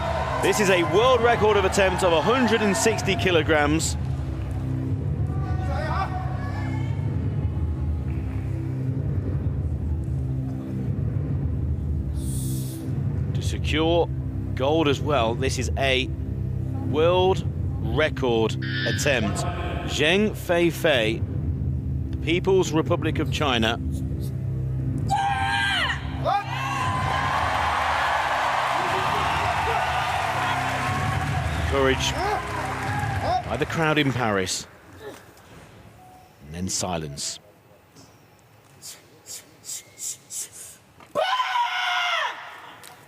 This is a world record of attempt of 160 kilograms. To secure gold as well, this is a world record attempt. Zheng Feifei, the People's Republic of China. Encouraged by the crowd in Paris. And then silence.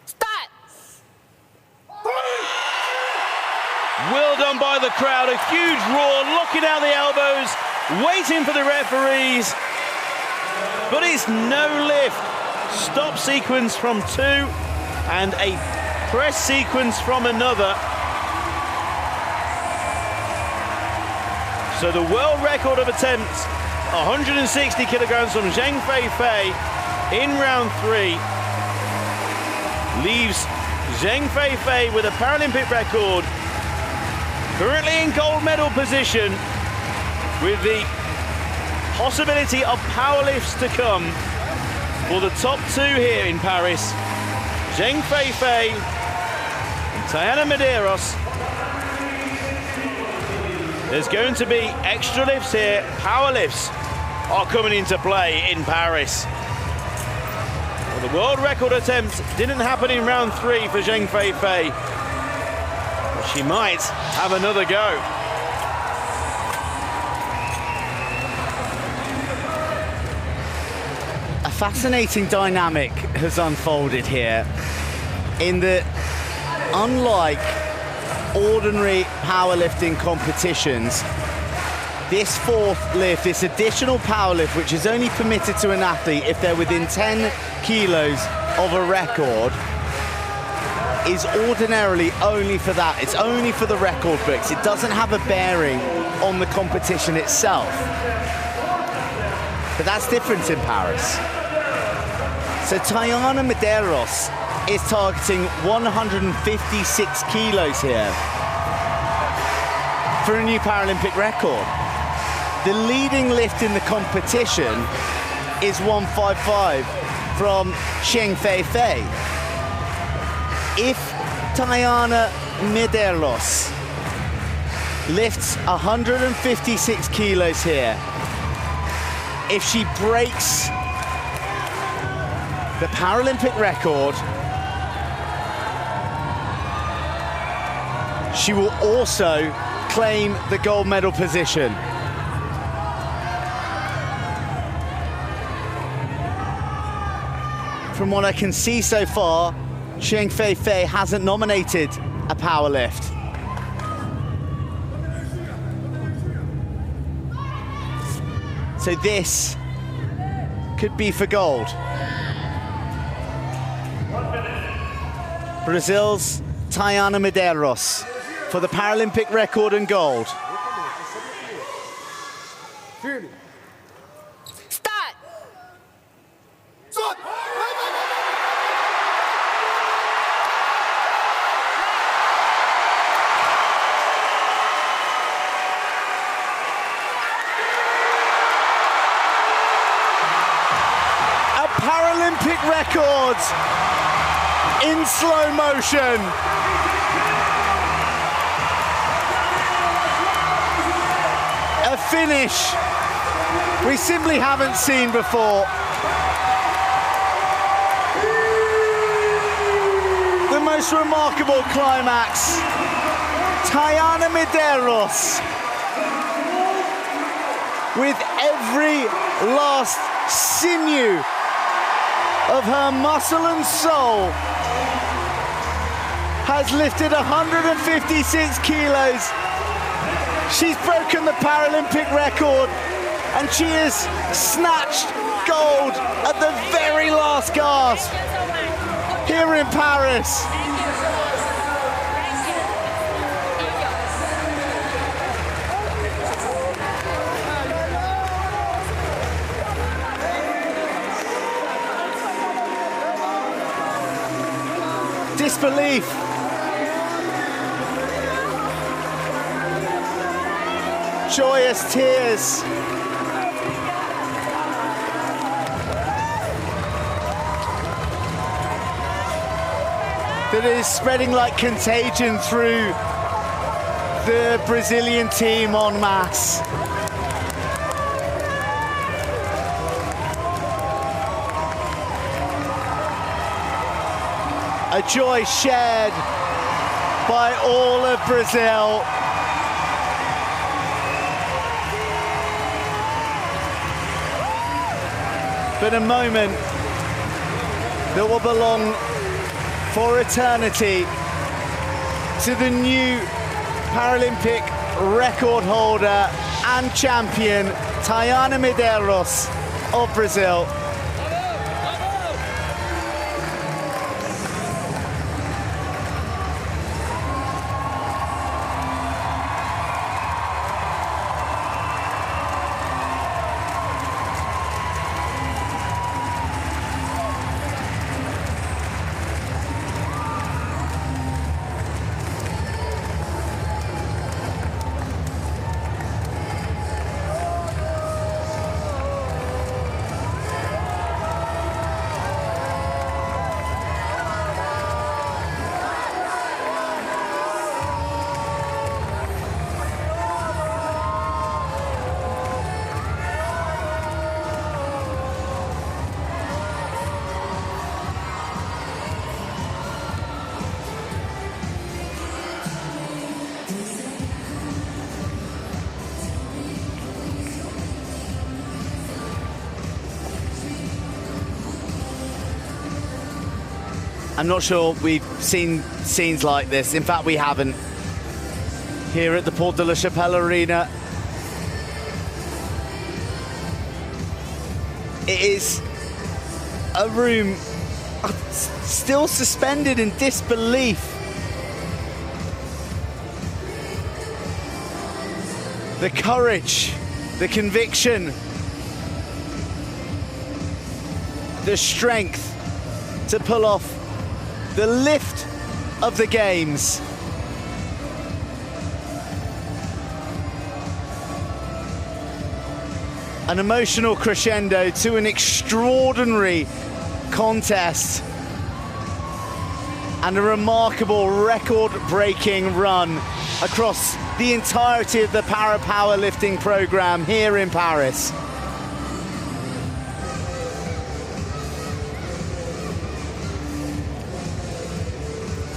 Start. Well done by the crowd, a huge roar, locking out the elbows, waiting for the referees, but it's no lift. Stop sequence from two and a press sequence from another. So the world record of attempts, 160 kilograms from Zheng Feifei in round 3, leaves Zheng Feifei with a Paralympic record, currently in gold medal position, with the possibility of powerlifts to come for the top 2 here in Paris. Zheng Feifei and Tayana Medeiros. There's going to be extra lifts here. Power lifts are coming into play in Paris. Well, the world record attempt didn't happen in round 3 for Zheng Feifei, but she might have another go. A fascinating dynamic has unfolded here in that, unlike ordinary powerlifting competitions, this 4th lift, this additional power lift, which is only permitted to an athlete if they're within 10 kilos of a record, is ordinarily only for that. It's only for the record books. It doesn't have a bearing on the competition itself. But that's different in Paris. So Tayana Medeiros is targeting 156 kilos here for a new Paralympic record. The leading lift in the competition is 155 from Zheng Feifei. If Tayana Medeiros lifts 156 kilos here, if she breaks the Paralympic record, she will also claim the gold medal position. From what I can see so far, Zheng Feifei hasn't nominated a power lift. So this could be for gold. Brazil's Tayana Medeiros for the Paralympic record and gold. Start. A Paralympic record in slow motion. A finish we simply haven't seen before. The most remarkable climax. Tayana Medeiros, with every last sinew of her muscle and soul, has lifted 156 kilos. She's broken the Paralympic record, and she has snatched gold at the very last gasp here in Paris. Disbelief. Joyous tears. That is spreading like contagion through the Brazilian team en masse. A joy shared by all of Brazil. But a moment that will belong for eternity to the new Paralympic record holder and champion, Tayana Medeiros of Brazil. I'm not sure we've seen scenes like this. In fact, we haven't. Here at the Port de la Chapelle Arena. It is a room still suspended in disbelief. The courage, the conviction, the strength to pull off the lift of the games. An emotional crescendo to an extraordinary contest and a remarkable record-breaking run across the entirety of the para-powerlifting program here in Paris.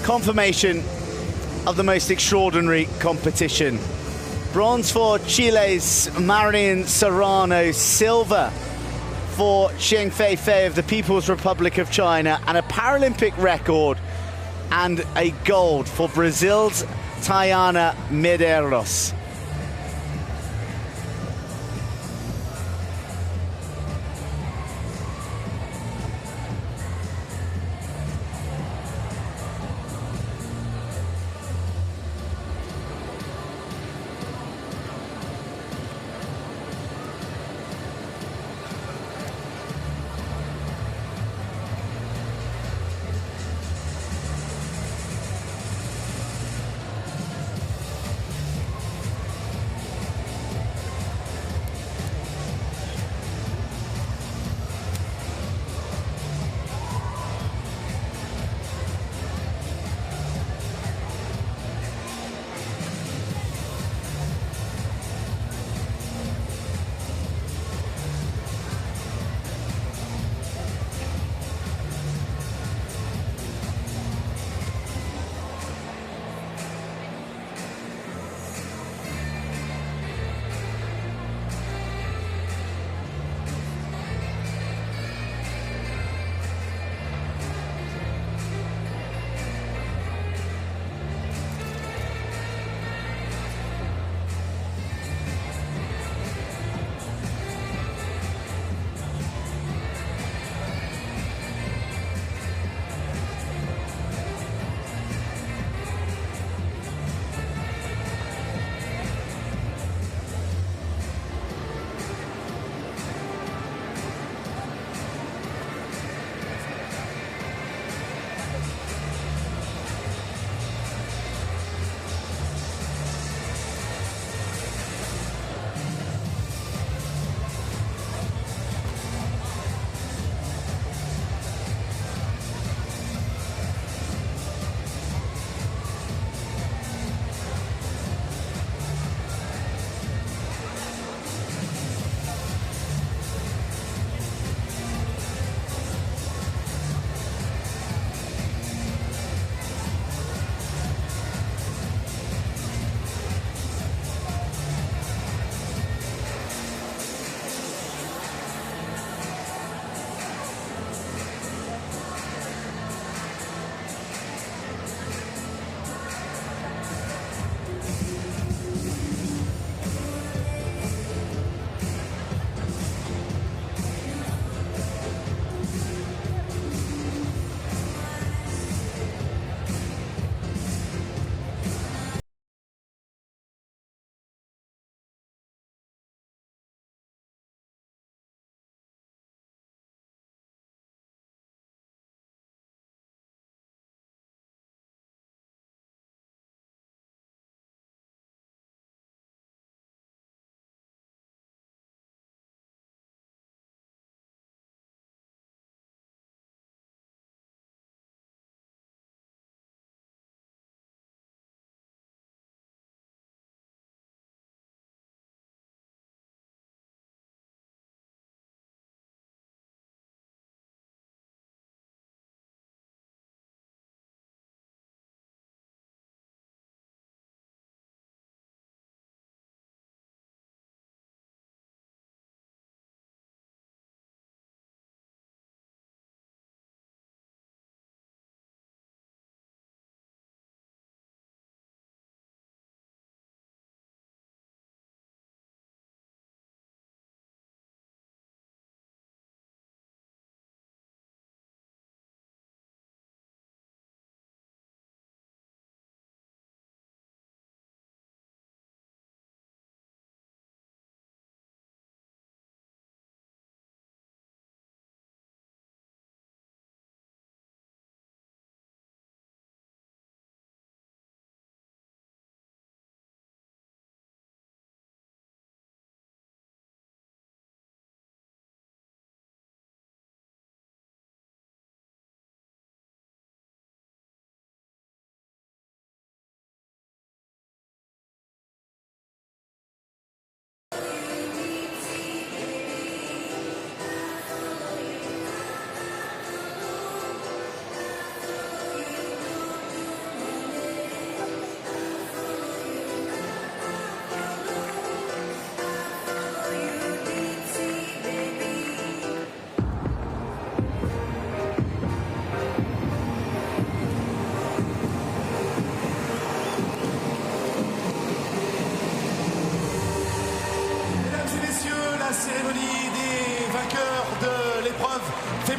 Confirmation of the most extraordinary competition. Bronze for Chile's Marion Serrano, silver for Zheng Feifei of the People's Republic of China, and a Paralympic record, and a gold for Brazil's Tayana Medeiros.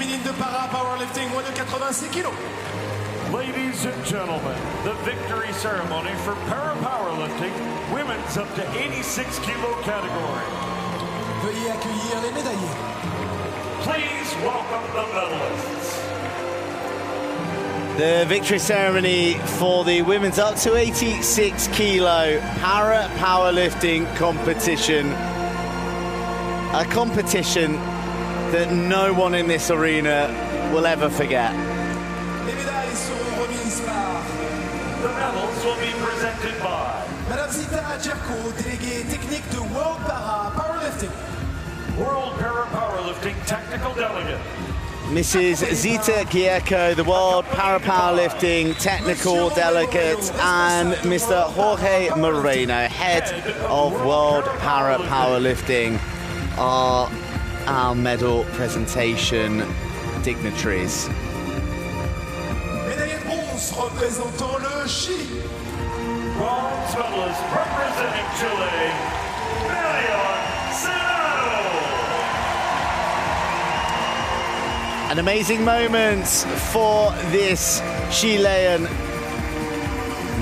féminine de Powerlifting, moins de 86 kilos. Ladies and gentlemen, the victory ceremony for Powerlifting, women's up to 86 kilo category. Veuillez accueillir les médaillés. Please welcome the medalists. The victory ceremony for the women's up to 86 kilo powerlifting competition. A competition that no one in this arena will ever forget. Les médailles seront remises par The medals will be presented by Madame Zita Djerko, déléguée technique de World Powerlifting. World Powerlifting Technical Delegate. Mrs. Zita Djerko, the World Powerlifting Technical Delegate, and Mr. Jorge Moreno, Head of World Powerlifting, are our medal presentation dignitaries. Médaillé de bronze représentant le Chili. Bronze medalist representing Chile, Marion. An amazing moment for this Chilean,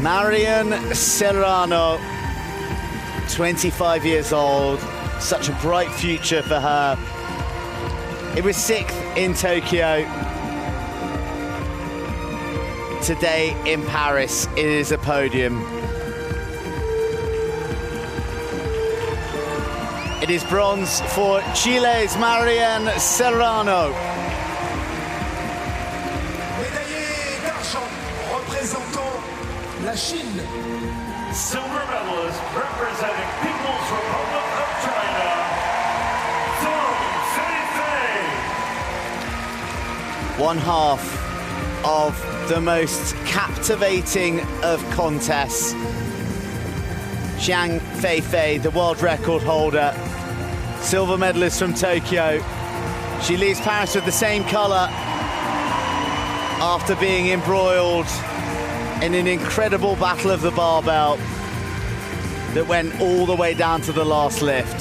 Marion Serrano, 25 years old, such a bright future for her. It was 6th in Tokyo. Today in Paris, it is a podium. It is bronze for Chile's Marion Serrano. La Chine. Silver medalist representing People's Republic of China, Feifei. One half of the most captivating of contests. Zheng Feifei, the world record holder, silver medalist from Tokyo. She leaves Paris with the same colour after being embroiled in an incredible battle of the barbell that went all the way down to the last lift.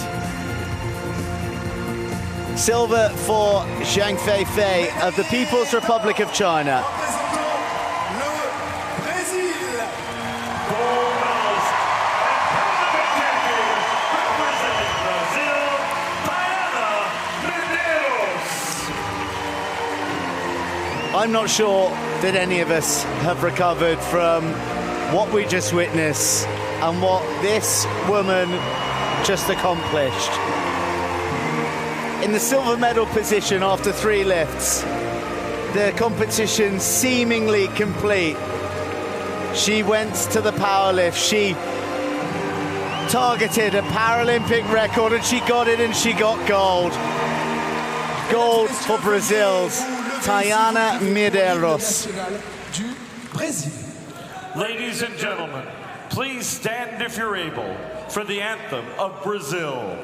Silver for Zheng Feifei of the People's Republic of China. Gold medalist and Paralympic representing Brazil, Tayana Medeiros. I'm not sure that any of us have recovered from what we just witnessed and what this woman just accomplished. In the silver medal position after 3 lifts, the competition seemingly complete. She went to the power lift, she targeted a Paralympic record and she got it, and she got gold. Gold for Brazil's Tayana Medeiros. Ladies and gentlemen, please stand if you're able for the anthem of Brazil.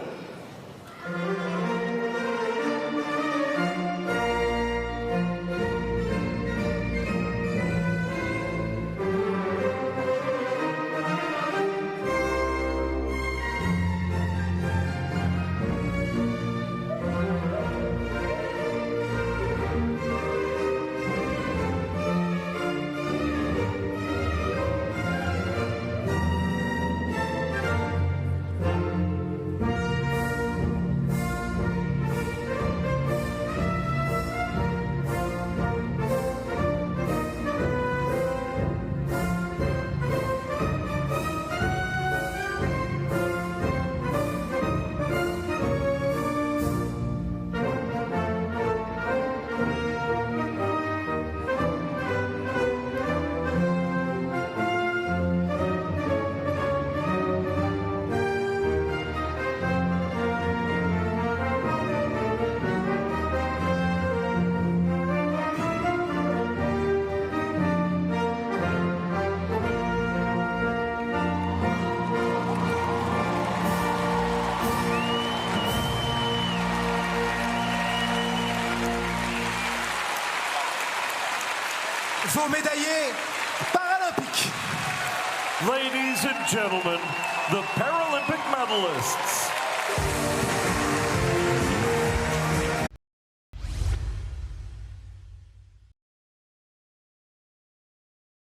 Vos médaillés paralympiques. Ladies and gentlemen, the Paralympic medalists.